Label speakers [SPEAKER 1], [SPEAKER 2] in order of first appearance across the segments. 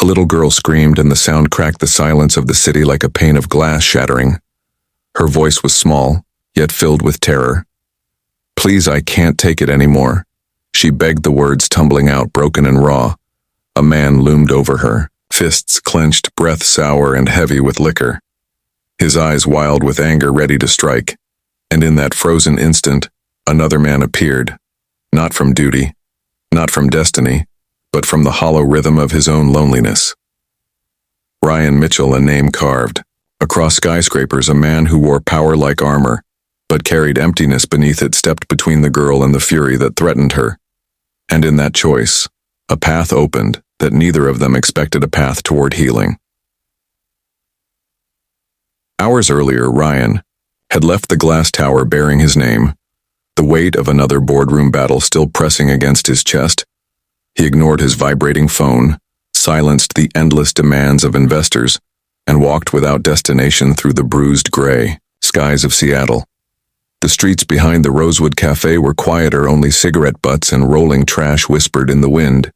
[SPEAKER 1] A little girl screamed, and the sound cracked the silence of the city like a pane of glass shattering. Her voice was small, yet filled with terror. "Please, I can't take it anymore." She begged, the words tumbling out broken and raw. A man loomed over her, fists clenched, breath sour and heavy with liquor. His eyes wild with anger, ready to strike. And in that frozen instant, another man appeared. Not from duty, not from destiny, but from the hollow rhythm of his own loneliness. Ryan Mitchell, a name carved. Across skyscrapers, a man who wore power like armor, but carried emptiness beneath it, stepped between the girl and the fury that threatened her. And in that choice, a path opened that neither of them expected, a path toward healing. Hours earlier, Ryan had left the glass tower bearing his name, the weight of another boardroom battle still pressing against his chest. He ignored his vibrating phone, silenced the endless demands of investors, and walked without destination through the bruised gray skies of Seattle. The streets behind the Rosewood Cafe were quieter, only cigarette butts and rolling trash whispered in the wind.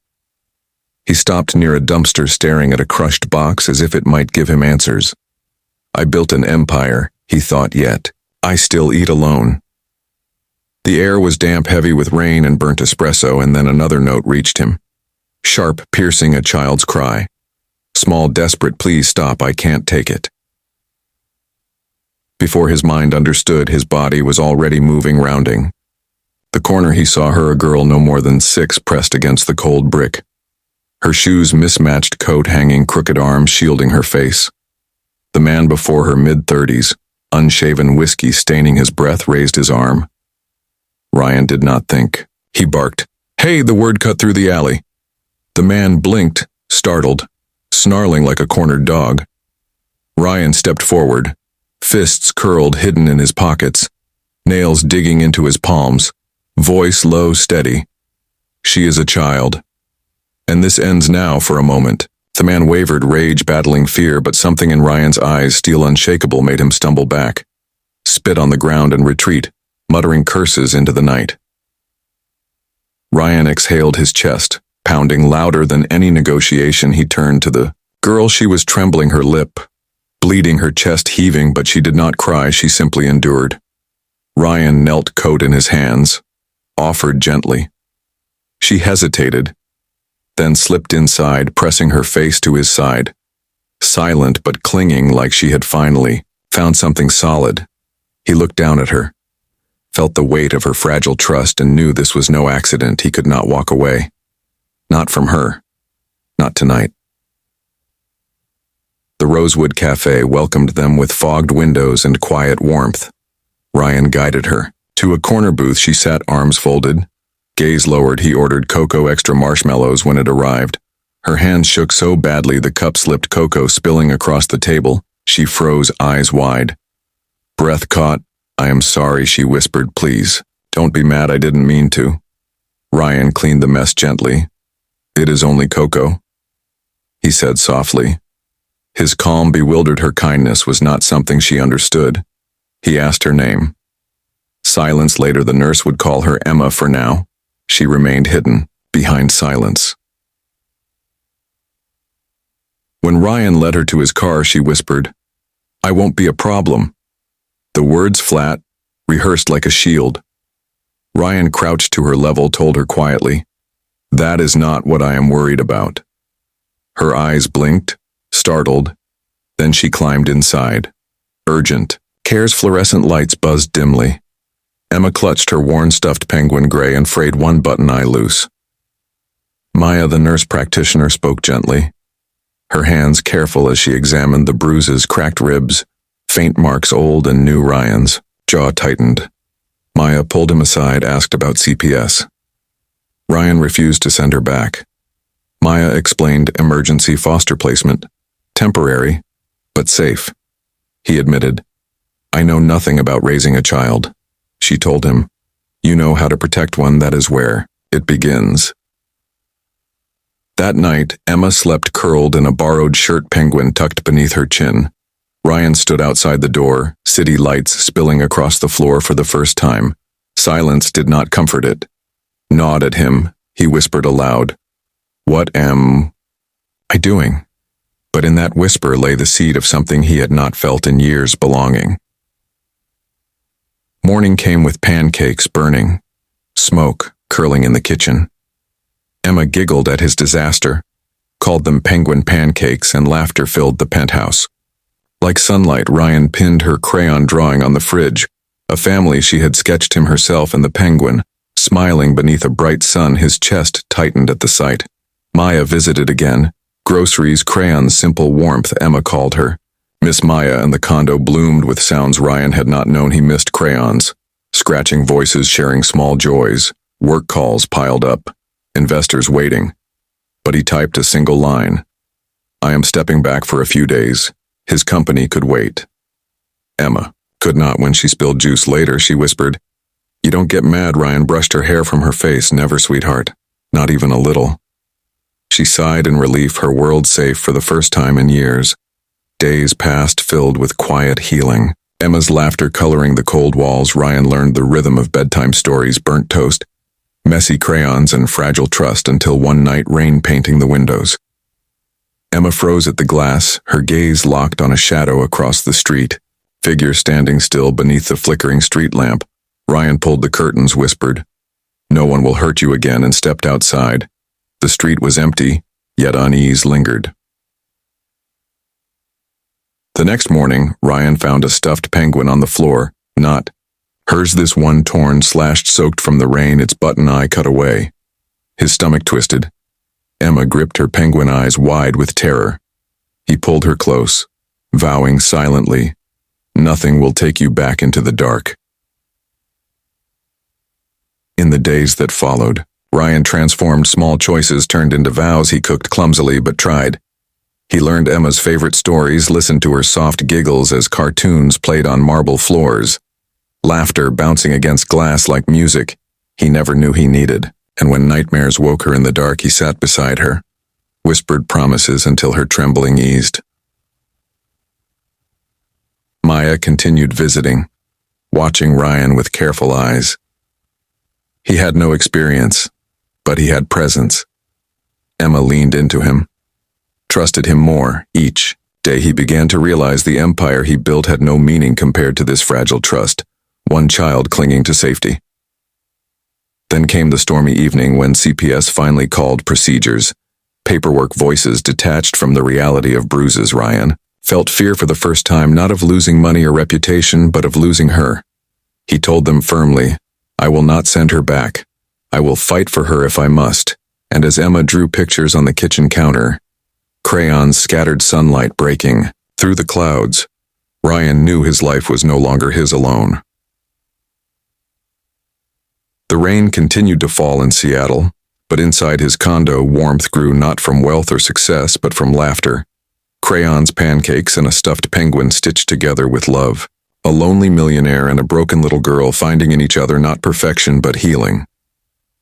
[SPEAKER 1] He stopped near a dumpster, staring at a crushed box as if it might give him answers. "I built an empire," he thought, "yet I still eat alone." The air was damp, heavy with rain and burnt espresso, and then another note reached him. Sharp, piercing, a child's cry. Small, desperate, "Please stop, I can't take it." Before his mind understood, his body was already moving, rounding the corner. He saw her, a girl no more than 6, pressed against the cold brick. Her shoes, mismatched coat hanging, crooked arms shielding her face. The man before her, mid-30s, unshaven, whiskey staining his breath, raised his arm. Ryan did not think. He barked, "Hey!" The word cut through the alley. The man blinked, startled, snarling like a cornered dog. Ryan stepped forward, fists curled, hidden in his pockets, nails digging into his palms, voice low, steady. "She is a child. And this ends now." For a moment, the man wavered, rage battling fear, but something in Ryan's eyes, steel unshakable, made him stumble back, spit on the ground and retreat, muttering curses into the night. Ryan exhaled, his chest pounding louder than any negotiation. He turned to the girl. She was trembling, her lip bleeding, her chest heaving, but she did not cry. She simply endured. Ryan knelt, coat in his hands, offered gently. She hesitated, then slipped inside, pressing her face to his side, silent but clinging, like she had finally found something solid. He looked down at her, felt the weight of her fragile trust, and knew this was no accident. He could not walk away. Not from her. Not tonight. The Rosewood Cafe welcomed them with fogged windows and quiet warmth. Ryan guided her to a corner booth. She sat, arms folded, gaze lowered. He ordered cocoa, extra marshmallows. When it arrived, her hands shook so badly the cup slipped, cocoa spilling across the table. She froze, eyes wide, breath caught. "I am sorry," she whispered. "Please, don't be mad. I didn't mean to." Ryan cleaned the mess gently. "It is only cocoa," he said softly. His calm bewildered her. Kindness was not something she understood. He asked her name. Silence. Later, the nurse would call her Emma. For now, she remained hidden behind silence. When Ryan led her to his car, she whispered, "I won't be a problem." The words, flat, rehearsed like a shield. Ryan crouched to her level, told her quietly, "That is not what I am worried about." Her eyes blinked, startled. Then she climbed inside. Urgent. Care's fluorescent lights buzzed dimly. Emma clutched her worn stuffed penguin, gray and frayed, one button eye loose. Maya, the nurse practitioner, spoke gently, her hands careful as she examined the bruises, cracked ribs, faint marks, old and new. Ryan's jaw tightened. Maya pulled him aside, asked about CPS. Ryan refused to send her back. Maya explained, emergency foster placement. Temporary, but safe. He admitted, "I know nothing about raising a child." She told him, "You know how to protect one. That is where it begins." That night, Emma slept curled in a borrowed shirt, penguin tucked beneath her chin. Ryan stood outside the door, city lights spilling across the floor for the first time. Silence did not comfort it. "Nod at him," he whispered aloud. "What am?" I doing?" But in that whisper lay the seed of something he had not felt in years: belonging. Morning came with pancakes burning, smoke curling in the kitchen. Emma giggled at his disaster, called them penguin pancakes, and laughter filled the penthouse. Like sunlight, Ryan pinned her crayon drawing on the fridge, a family she had sketched him herself and the penguin, smiling beneath a bright sun. His chest tightened at the sight. Maya visited again. Groceries, crayons, simple warmth, Emma called her. Miss Maya, and the condo bloomed with sounds Ryan had not known he missed: crayons, scratching voices sharing small joys, work calls piled up, investors waiting. But he typed a single line: "I am stepping back for a few days." His company could wait. Emma could not. When she spilled juice later, she whispered, "You don't get mad." Ryan brushed her hair from her face. "Never, sweetheart. Not even a little." She sighed in relief, her world safe for the first time in years. Days passed, filled with quiet healing. Emma's laughter coloring the cold walls. Ryan learned the rhythm of bedtime stories: burnt toast, messy crayons, and fragile trust, until one night, rain painting the windows. Emma froze at the glass, her gaze locked on a shadow across the street, figure standing still beneath the flickering street lamp. Ryan pulled the curtains, whispered, "No one will hurt you again," and stepped outside. The street was empty, yet unease lingered. The next morning, Ryan found a stuffed penguin on the floor. Not hers, this one torn, slashed, soaked from the rain, its button eye cut away. His stomach twisted. Emma gripped her penguin eyes wide with terror. He pulled her close, vowing silently, "Nothing will take you back into the dark." In the days that followed, Ryan transformed. Small choices turned into vows. He cooked clumsily but tried. He learned Emma's favorite stories, listened to her soft giggles as cartoons played on marble floors, laughter bouncing against glass like music he never knew he needed. And when nightmares woke her in the dark, he sat beside her, whispered promises until her trembling eased. Maya continued visiting, watching Ryan with careful eyes. He had no experience, but he had presence. Emma leaned into him, trusted him more. Each day he began to realize the empire he built had no meaning compared to this fragile trust, one child clinging to safety. Then came the stormy evening when CPS finally called procedures, paperwork, voices detached from the reality of bruises. Ryan felt fear for the first time, not of losing money or reputation, but of losing her. He told them firmly, "I will not send her back. I will fight for her if I must." And as Emma drew pictures on the kitchen counter, crayons scattered sunlight breaking through the clouds, Ryan knew his life was no longer his alone. The rain continued to fall in Seattle, but inside his condo, warmth grew not from wealth or success, but from laughter. Crayons, pancakes, and a stuffed penguin stitched together with love. A lonely millionaire and a broken little girl finding in each other not perfection but healing.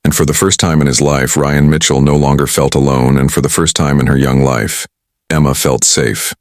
[SPEAKER 1] And for the first time in his life, Ryan Mitchell no longer felt alone, and for the first time in her young life, Emma felt safe.